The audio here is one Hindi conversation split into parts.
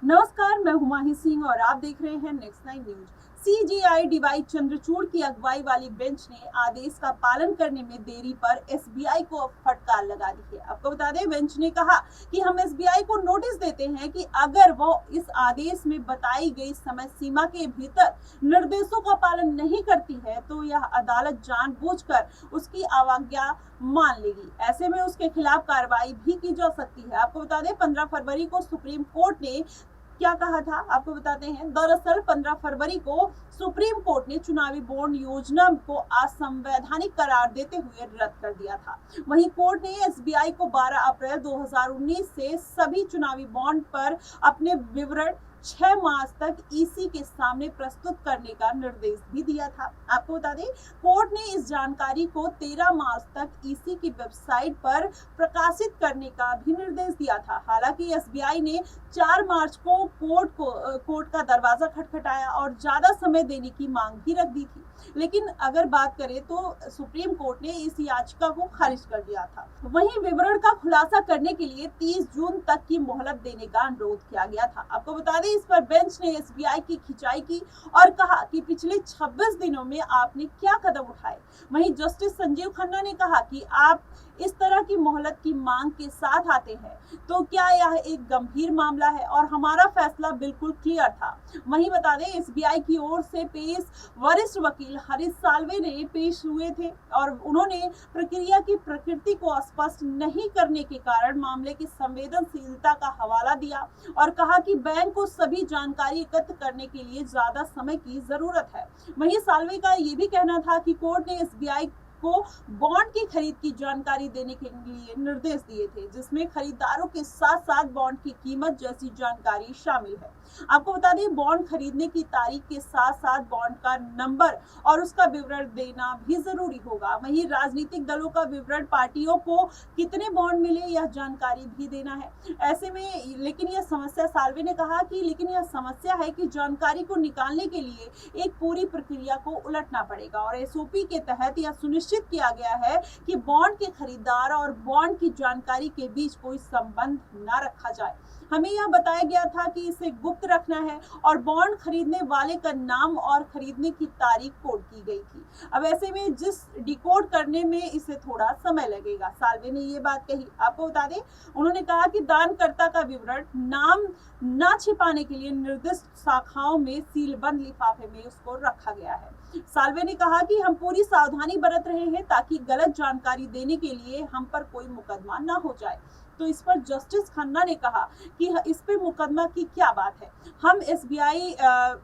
नमस्कार, मैं हुमायूं सिंह और आप देख रहे हैं next 9 news. CJI DY Chandrachud की अगुवाई वाली बेंच ने आदेश का पालन करने में देरी पर एसबीआई को फटकार लगा दी है। आपको बता दें, बेंच ने कहा कि हम एसबीआई को नोटिस देते हैं कि अगर वो इस आदेश में बताई गई समय सीमा के भीतर निर्देशों का पालन नहीं करती है तो यह अदालत जानबूझकर उसकी अवज्ञा मान लेगी। ऐसे में उसके खिलाफ कार्रवाई भी की जा सकती है। आपको बता दें, 15 फरवरी को सुप्रीम कोर्ट ने क्या कहा था, आपको बताते हैं। दरअसल 15 फरवरी को सुप्रीम कोर्ट ने चुनावी बॉन्ड योजना को असंवैधानिक करार देते हुए रद्द कर दिया था। वहीं कोर्ट ने एसबीआई को 12 अप्रैल 2019 से सभी चुनावी बॉन्ड पर अपने विवरण 6 मार्च तक ईसी के सामने प्रस्तुत करने का निर्देश भी दिया था। आपको बता दें, कोर्ट ने इस जानकारी को 13 मार्च तक ईसी की वेबसाइट पर प्रकाशित करने का भी निर्देश दिया था। हालांकि एसबीआई ने 4 मार्च को कोर्ट का दरवाजा खटखटाया और ज्यादा समय देने की मांग भी रख दी थी। लेकिन अगर बात करें तो सुप्रीम कोर्ट ने इस याचिका को खारिज कर दिया था। वहीं विवरण का खुलासा करने के लिए 30 जून तक की मोहलत देने का अनुरोध किया गया था। आपको बता दें, इस पर बेंच ने एसबीआई की खिंचाई की और कहा कि पिछले 26 दिनों में आपने क्या कदम उठाए। वहीं जस्टिस संजीव खन्ना ने कहा कि आप इस तरह की मोहलत की मांग के साथ आते हैं तो क्या यह एक गंभीर मामला है और हमारा फैसला बिल्कुल क्लियर था। वहीं बता दें, एसबीआई की ओर से पेश वरिष्ठ वकील हरीश साल्वे ने पेश हुए थे और उन्होंने प्रक्रिया की प्रकृति को स्पष्ट नहीं करने के कारण मामले की संवेदनशीलता का हवाला दिया और कहा कि बैंक को सभी जानकारी एकत्र करने के लिए ज्यादा समय की जरूरत है। वहीं साल्वे का ये भी कहना था कि कोर्ट ने एसबीआई को बॉन्ड की खरीद की जानकारी देने के लिए निर्देश दिए थे, जिसमें खरीदारों के साथ साथ बॉन्ड की कीमत जैसी जानकारी शामिल है। आपको बता दें, बॉन्ड खरीदने की तारीख के साथ साथ बॉन्ड का नंबर और उसका विवरण देना भी जरूरी होगा। वहीं राजनीतिक दलों का विवरण, पार्टियों को कितने बॉन्ड मिले, यह जानकारी भी देना है। ऐसे में लेकिन यह समस्या, साल्वे ने कहा कि लेकिन यह समस्या है कि जानकारी को निकालने के लिए एक पूरी प्रक्रिया को उलटना पड़ेगा और एसओपी के तहत यह सुनिश्चित किया गया है कि बॉन्ड के खरीदार और बॉन्ड की जानकारी के बीच कोई संबंध न रखा जाए। हमें यह बताया गया था कि इसे गुप्त रखना है और बॉन्ड खरीदने वाले का नाम और खरीदने की तारीख कोड की गई थी। अब ऐसे में जिस डिकोड करने में इसे थोड़ा समय लगेगा। साल्वे ने ये बात कही। आपको बता दें, उन्होंने कहा कि दानकर्ता का विवरण, नाम न छिपाने के लिए निर्दिष्ट शाखाओं में सीलबंद लिफाफे में उसको रखा गया है। साल्वे ने कहा कि हम पूरी सावधानी बरत रहे हैं ताकि गलत जानकारी देने के लिए हम पर कोई मुकदमा न हो जाए। तो इस पर जस्टिस खन्ना ने कहा कि इस पे मुकदमा की क्या बात है। हम एसबीआई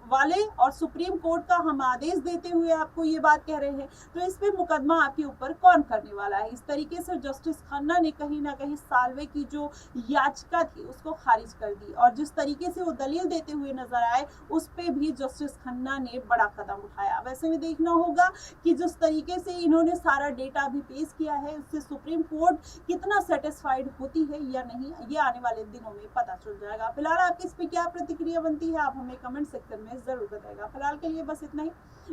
वाले और सुप्रीम कोर्ट का हम आदेश देते हुए आपको ये बात कह रहे हैं, तो इस पे मुकदमा आपके ऊपर कौन करने वाला है। इस तरीके से जस्टिस खन्ना ने कहीं ना कहीं साल्वे की जो याचिका थी उसको खारिज कर दी और जिस तरीके से वो दलील देते हुए नजर आए उस पे भी जस्टिस खन्ना ने बड़ा कदम उठाया। वैसे में देखना होगा कि जिस तरीके से इन्होंने सारा डेटा भी पेश किया है उससे सुप्रीम कोर्ट कितना सेटिस्फाइड होती है या नहीं, ये आने वाले दिनों में पता चल जाएगा। फिलहाल आपकी इस पे क्या प्रतिक्रिया बनती है, आप हमें कमेंट सेक्शन में जरूर बताइएगा। फिलहाल के लिए बस इतना ही।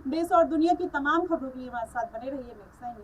देश और दुनिया की तमाम खबरों के लिए हमारे साथ बने रहिए नेक्स्ट टाइम।